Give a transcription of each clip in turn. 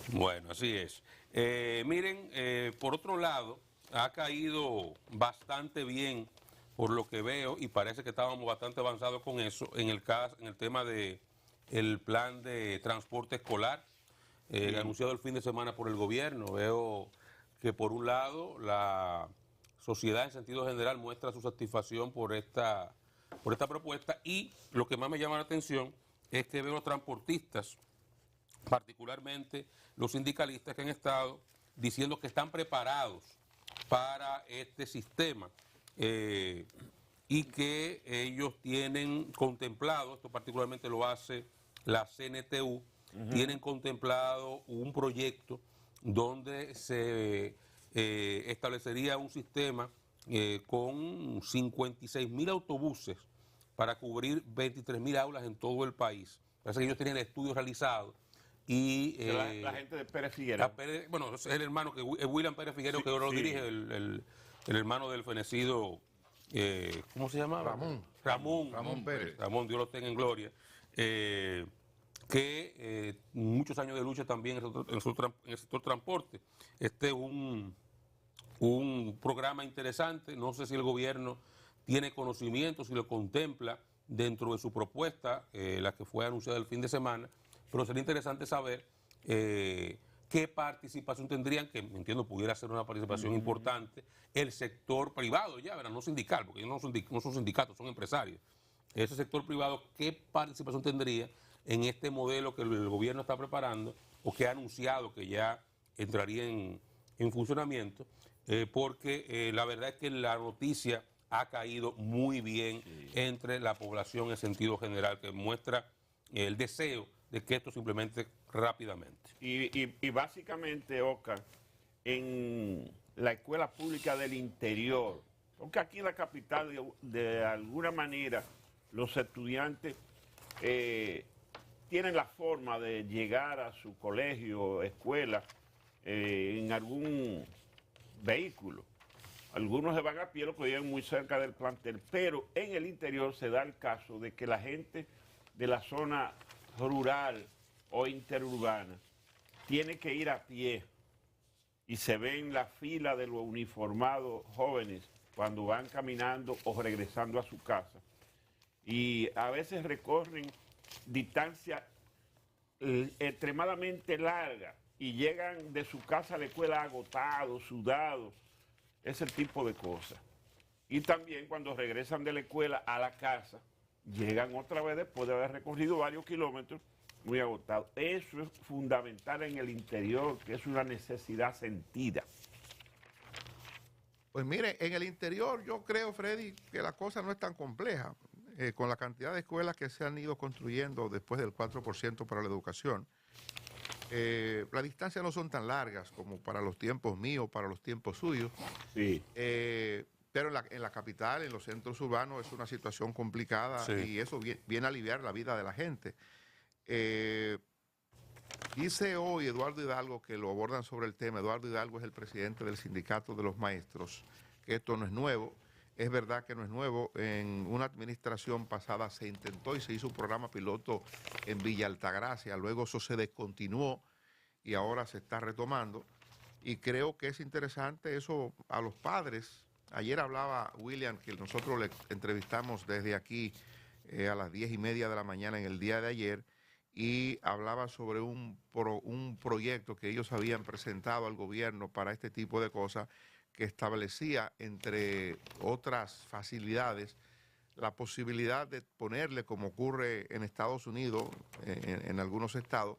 Bueno, así es. Miren, por otro lado, ha caído bastante bien por lo que veo y parece que estábamos bastante avanzados con eso en el tema de el plan de transporte escolar anunciado el fin de semana por el gobierno. Veo que por un lado la sociedad en sentido general muestra su satisfacción por esta propuesta y lo que más me llama la atención es que veo a los transportistas, particularmente los sindicalistas que han estado diciendo que están preparados para este sistema y que ellos tienen contemplado, esto particularmente lo hace la CNTU, tienen contemplado un proyecto donde se establecería un sistema con 56.000 autobuses para cubrir 23.000 aulas en todo el país. Parece que ellos tienen estudios realizados y la gente de Pérez Figueroa. bueno, es el hermano que es William Pérez Figueroa, que ahora lo dirige, el hermano del fenecido, ¿cómo se llamaba? Ramón Pérez. Ramón, Dios lo tenga en gloria. Que muchos años de lucha también en el sector transporte. Este es un programa interesante, no sé si el gobierno tiene conocimiento, si lo contempla dentro de su propuesta, la que fue anunciada el fin de semana, pero sería interesante saber qué participación tendrían, que entiendo pudiera ser una participación importante, el sector privado, ya verán, no sindical, porque ellos no son sindicatos, son empresarios. Ese sector privado, ¿qué participación tendría en este modelo que el gobierno está preparando o que ha anunciado que ya entraría en funcionamiento? Porque la verdad es que la noticia ha caído muy bien entre la población en sentido general, que muestra el deseo de que esto se implemente rápidamente. Y básicamente, Oscar, en la escuela pública del interior, porque aquí en la capital de alguna manera los estudiantes tienen la forma de llegar a su colegio, escuela, en algún vehículo. Algunos se van a pie, los que viven muy cerca del plantel, pero en el interior se da el caso de que la gente de la zona rural o interurbana tiene que ir a pie y se ven la fila de los uniformados jóvenes cuando van caminando o regresando a su casa. Y a veces recorren distancias extremadamente largas y llegan de su casa a la escuela agotados, sudados, ese tipo de cosas. Y también cuando regresan de la escuela a la casa, llegan otra vez después de haber recorrido varios kilómetros muy agotados. Eso es fundamental en el interior, que es una necesidad sentida. Pues mire, en el interior yo creo, Freddy, que la cosa no es tan compleja. Con la cantidad de escuelas que se han ido construyendo después del 4% para la educación, las distancias no son tan largas como para los tiempos míos, para los tiempos suyos. Sí. Pero en la capital, en los centros urbanos, es una situación complicada y eso viene a aliviar la vida de la gente. Dice hoy Eduardo Hidalgo, que lo abordan sobre el tema. Eduardo Hidalgo es el presidente del sindicato de los maestros, que esto no es nuevo. Es verdad que no es nuevo. En una administración pasada se intentó y se hizo un programa piloto en Villa Altagracia, luego eso se descontinuó y ahora se está retomando. Y creo que es interesante eso a los padres. Ayer hablaba William, que nosotros le entrevistamos desde aquí a las 10:30 de la mañana en el día de ayer, y hablaba sobre un proyecto que ellos habían presentado al gobierno para este tipo de cosas, que establecía, entre otras facilidades, la posibilidad de ponerle, como ocurre en Estados Unidos, en algunos estados,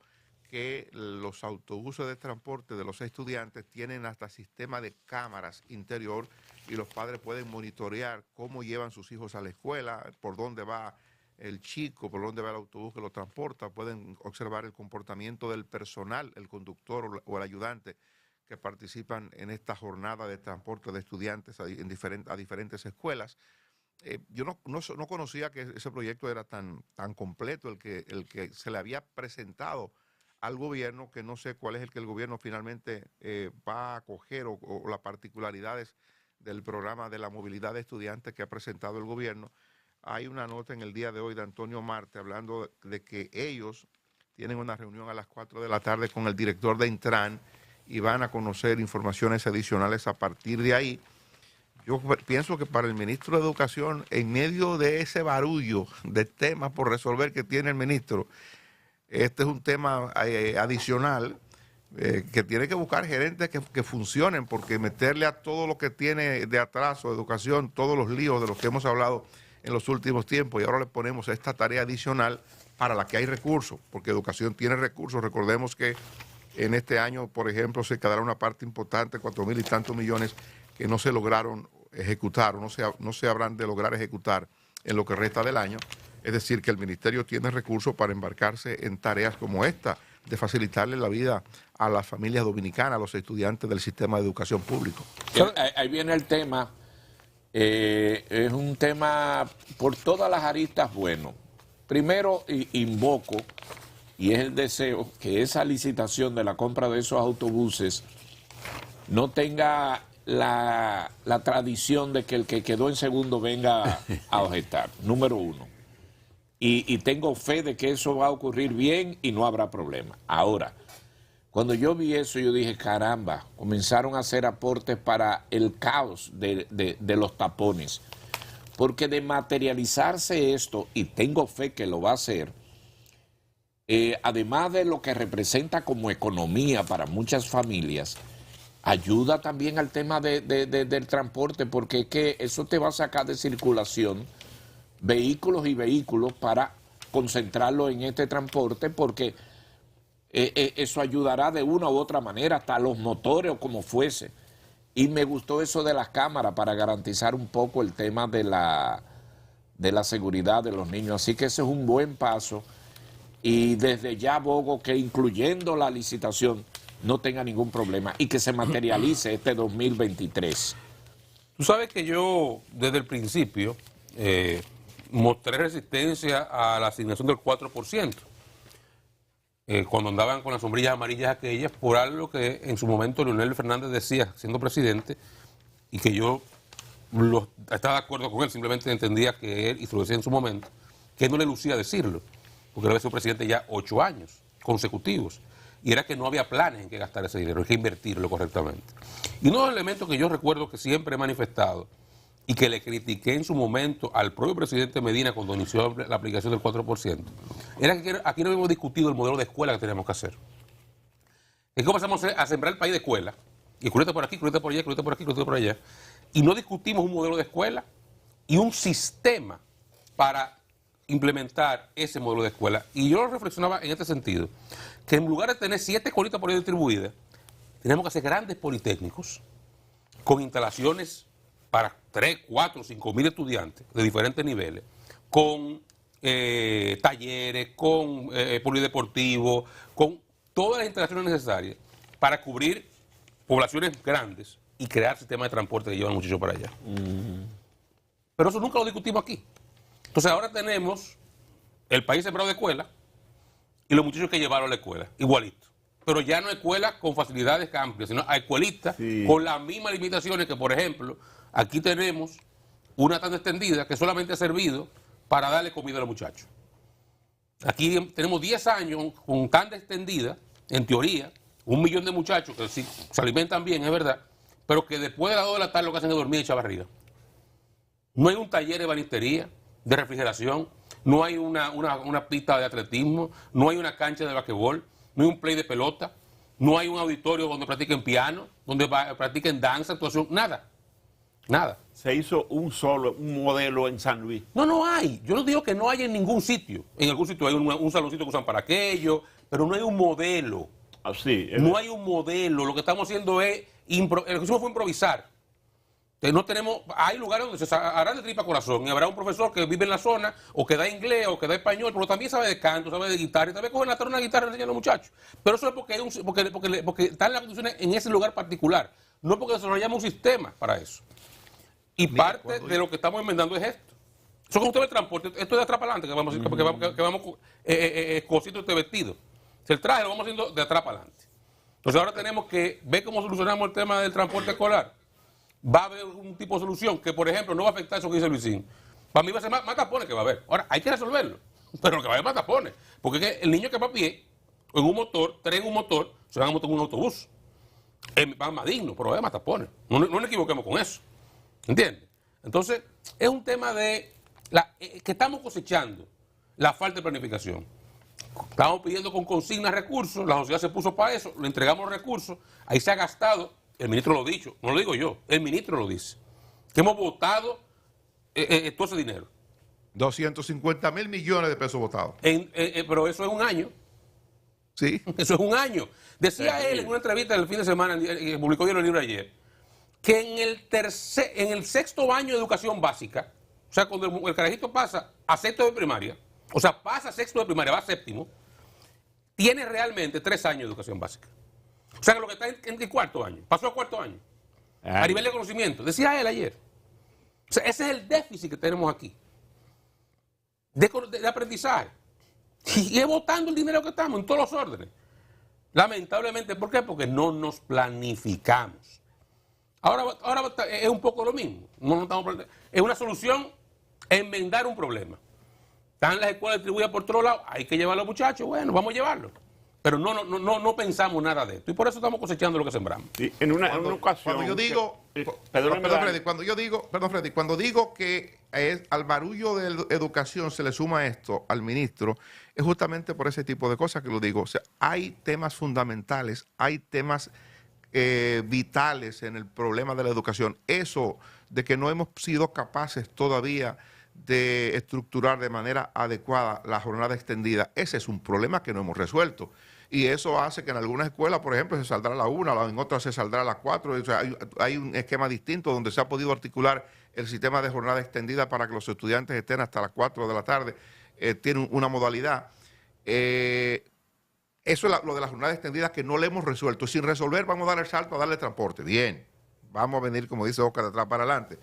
que los autobuses de transporte de los estudiantes tienen hasta sistema de cámaras interior y los padres pueden monitorear cómo llevan sus hijos a la escuela, por dónde va el chico, por dónde va el autobús que lo transporta, pueden observar el comportamiento del personal, el conductor o el ayudante que participan en esta jornada de transporte de estudiantes a diferentes escuelas. Yo no conocía que ese proyecto era tan completo, el que se le había presentado al gobierno, que no sé cuál es el que el gobierno finalmente va a acoger o las particularidades del programa de la movilidad de estudiantes que ha presentado el gobierno. Hay una nota en el día de hoy de Antonio Marte hablando de que ellos tienen una reunión a las 4 de la tarde con el director de Intran y van a conocer informaciones adicionales a partir de ahí. Yo pienso que para el ministro de Educación, en medio de ese barullo de temas por resolver que tiene el ministro, este es un tema adicional que tiene que buscar gerentes que funcionen, porque meterle a todo lo que tiene de atraso, educación, todos los líos de los que hemos hablado en los últimos tiempos, y ahora le ponemos esta tarea adicional para la que hay recursos, porque educación tiene recursos. Recordemos que en este año, por ejemplo, se quedará una parte importante, 4.000 y tantos millones, que no se lograron ejecutar o no se habrán de lograr ejecutar en lo que resta del año. Es decir, que el ministerio tiene recursos para embarcarse en tareas como esta, de facilitarle la vida a las familias dominicanas, a los estudiantes del sistema de educación público. Ahí viene el tema, es un tema por todas las aristas bueno. Primero invoco, y es el deseo, que esa licitación de la compra de esos autobuses no tenga la tradición de que el que quedó en segundo venga a objetar, número uno. Y tengo fe de que eso va a ocurrir bien y no habrá problema. Ahora, cuando yo vi eso, yo dije, caramba, comenzaron a hacer aportes para el caos de los tapones. Porque de materializarse esto, y tengo fe que lo va a hacer, además de lo que representa como economía para muchas familias, ayuda también al tema del transporte, porque es que eso te va a sacar de circulación vehículos y vehículos para concentrarlo en este transporte, porque eso ayudará de una u otra manera, hasta los motores o como fuese. Y me gustó eso de las cámaras para garantizar un poco el tema de la seguridad de los niños. Así que ese es un buen paso, y desde ya abogo que, incluyendo la licitación, no tenga ningún problema y que se materialice este 2023. Tú sabes que yo, desde el principio, mostré resistencia a la asignación del 4%, cuando andaban con las sombrillas amarillas aquellas, por algo que en su momento Leonel Fernández decía, siendo presidente, y que yo estaba de acuerdo con él, simplemente entendía que él, y se lo decía en su momento, que no le lucía decirlo, porque él había sido presidente ya 8 años consecutivos, y era que no había planes en que gastar ese dinero, hay que invertirlo correctamente. Y uno de los elementos que yo recuerdo que siempre he manifestado, y que le critiqué en su momento al propio presidente Medina cuando inició la aplicación del 4%, era que aquí no habíamos discutido el modelo de escuela que teníamos que hacer. Es que comenzamos a sembrar el país de escuela, y escuelita por aquí, escuelita por allá, escuelita por aquí, escuelita por allá, y no discutimos un modelo de escuela y un sistema para implementar ese modelo de escuela. Y yo reflexionaba en este sentido, que en lugar de tener 7 escuelitas por ahí distribuidas, tenemos que hacer grandes politécnicos con instalaciones para 3, 4, 5 mil estudiantes de diferentes niveles, con talleres, con polideportivos, con todas las instalaciones necesarias para cubrir poblaciones grandes y crear sistemas de transporte que llevan muchachos para allá. Pero eso nunca lo discutimos aquí. Entonces ahora tenemos el país sembrado de escuela y los muchachos que llevaron a la escuela, igualito. Pero ya no escuelas con facilidades amplias, sino a escuelitas con las mismas limitaciones que, por ejemplo, aquí tenemos una tanda extendida que solamente ha servido para darle comida a los muchachos. Aquí tenemos 10 años con tanda extendida, en teoría, 1 millón de muchachos que sí, se alimentan bien, es verdad, pero que después de las 2 de la tarde lo que hacen es dormir y echar barriga. No hay un taller de banistería, de refrigeración, no hay una pista de atletismo, no hay una cancha de basquetbol, no hay un play de pelota, no hay un auditorio donde practiquen piano, donde practiquen danza, actuación, nada. Nada. Se hizo un modelo en San Luis. No hay. Yo no digo que no haya en ningún sitio. En algún sitio hay un saloncito que usan para aquello, pero no hay un modelo. Así. No hay un modelo. Lo que estamos haciendo es, lo que hicimos fue improvisar. No tenemos, hay lugares donde se harán de tripa corazón y habrá un profesor que vive en la zona o que da inglés o que da español, pero también sabe de canto, sabe de guitarra y también cogen una guitarra y enseñan a los muchachos. Pero eso es porque están las condiciones en ese lugar particular, no porque desarrollamos un sistema para eso. Y parte de lo que estamos enmendando es esto. Eso que usted ve el transporte, esto es de atrás para adelante, que vamos cosiendo este vestido. El traje lo vamos haciendo de atrás para adelante. Entonces ahora tenemos que ver cómo solucionamos el tema del transporte escolar. Va a haber un tipo de solución que, por ejemplo, no va a afectar eso que dice Luisín. Para mí va a ser más tapones que va a haber. Ahora, hay que resolverlo, pero lo que va a haber más tapones. Porque es que el niño que va a pie en un motor, 3 en un motor, se van a montar en un autobús. Van más dignos, pero hay más tapones. No nos equivoquemos con eso. ¿Entiendes? Entonces, es un tema de que estamos cosechando la falta de planificación. Estamos pidiendo con consignas recursos, la sociedad se puso para eso, le entregamos los recursos, ahí se ha gastado, el ministro lo ha dicho, no lo digo yo, el ministro lo dice, que hemos votado todo ese dinero. 250.000 millones de pesos votados. Pero eso es un año. Sí. Eso es un año. Decía él en una entrevista del fin de semana, que publicó Diario Libre ayer, que en el 6º año de educación básica, o sea, cuando el carajito pasa a 6º de primaria, o sea, pasa a 6º de primaria, va a 7º, tiene realmente 3 años de educación básica. O sea, que lo que está en el 4º año, pasó a 4º año, a nivel de conocimiento. Decía él ayer. O sea, ese es el déficit que tenemos aquí, de aprendizaje. Y es botando el dinero que estamos en todos los órdenes. Lamentablemente, ¿por qué? Porque no nos planificamos. Ahora es un poco lo mismo. Es una solución enmendar un problema. Están las escuelas distribuidas por todos lados, hay que llevar a los muchachos, bueno, vamos a llevarlos. Pero no pensamos nada de esto. Y por eso estamos cosechando lo que sembramos. Sí, en una ocasión. Cuando yo digo, perdón, Freddy, cuando digo que al barullo de educación se le suma esto al ministro, es justamente por ese tipo de cosas que lo digo. O sea, hay temas fundamentales, hay temas vitales en el problema de la educación. Eso de que no hemos sido capaces todavía de estructurar de manera adecuada la jornada extendida, ese es un problema que no hemos resuelto. Y eso hace que en algunas escuelas, por ejemplo, se saldrá a la 1, en otras se saldrá a las 4. O sea, hay un esquema distinto donde se ha podido articular el sistema de jornada extendida para que los estudiantes estén hasta las 4 de la tarde. Tiene una modalidad. Eso es lo de la jornada extendida que no le hemos resuelto. Sin resolver, vamos a dar el salto a darle transporte. Bien, vamos a venir, como dice Oscar, de atrás para adelante.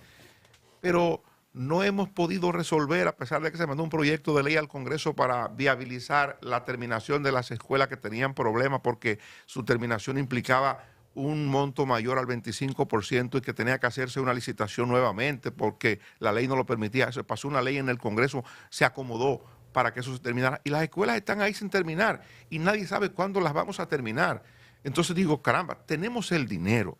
Pero no hemos podido resolver, a pesar de que se mandó un proyecto de ley al Congreso para viabilizar la terminación de las escuelas que tenían problemas porque su terminación implicaba un monto mayor al 25% y que tenía que hacerse una licitación nuevamente porque la ley no lo permitía. Se pasó una ley en el Congreso, se acomodó para que eso se terminara. Y las escuelas están ahí sin terminar y nadie sabe cuándo las vamos a terminar. Entonces digo, caramba, tenemos el dinero.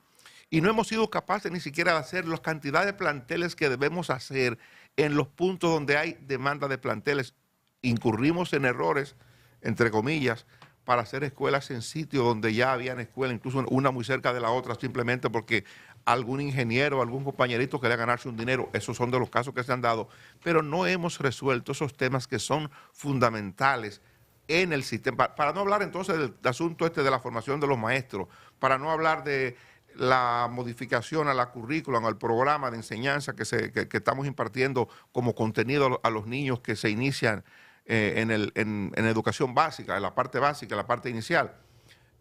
Y no hemos sido capaces ni siquiera de hacer las cantidades de planteles que debemos hacer en los puntos donde hay demanda de planteles. Incurrimos en errores, entre comillas, para hacer escuelas en sitios donde ya habían escuelas, incluso una muy cerca de la otra, simplemente porque algún ingeniero, algún compañerito quería ganarse un dinero. Esos son de los casos que se han dado. Pero no hemos resuelto esos temas que son fundamentales en el sistema. Para no hablar entonces del asunto de la formación de los maestros, para no hablar de la modificación a la currícula, al programa de enseñanza que estamos impartiendo como contenido a los niños que se inician en educación básica, en la parte básica, en la parte inicial.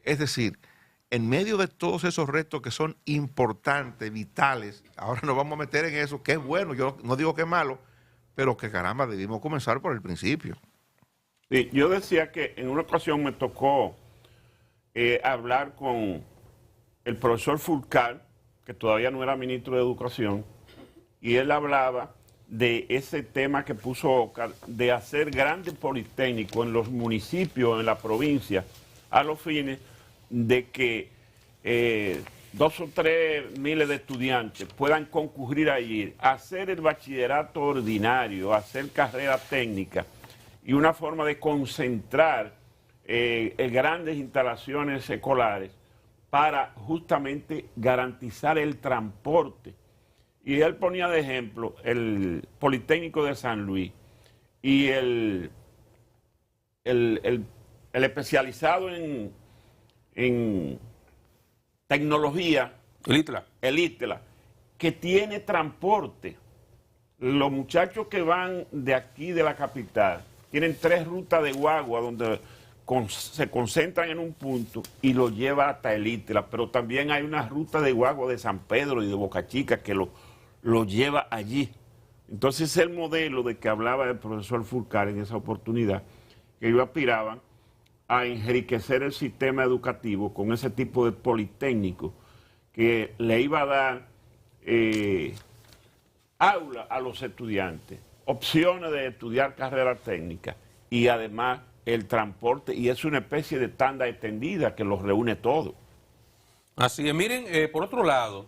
Es decir, en medio de todos esos retos que son importantes, vitales, ahora nos vamos a meter en eso, que es bueno, yo no digo que es malo, pero que caramba, debimos comenzar por el principio. Sí, yo decía que en una ocasión me tocó hablar con el profesor Fulcar, que todavía no era ministro de Educación, y él hablaba de ese tema que puso Oscar, de hacer grandes politécnicos en los municipios, en la provincia, a los fines de que 2 o 3 miles de estudiantes puedan concurrir allí, hacer el bachillerato ordinario, hacer carrera técnica, y una forma de concentrar grandes instalaciones escolares para justamente garantizar el transporte. Y él ponía de ejemplo el Politécnico de San Luis y el especializado en tecnología, el ITLA, que tiene transporte. Los muchachos que van de aquí, de la capital, tienen 3 rutas de guagua donde se concentran en un punto y lo lleva hasta el ITLA, pero también hay una ruta de guagua de San Pedro y de Boca Chica que lo lleva allí. Entonces es el modelo de que hablaba el profesor Fulcar en esa oportunidad, que ellos aspiraban a enriquecer el sistema educativo con ese tipo de politécnico que le iba a dar aula a los estudiantes, opciones de estudiar carrera técnica y además el transporte y es una especie de tanda extendida que los reúne todo. Así es. Miren, por otro lado,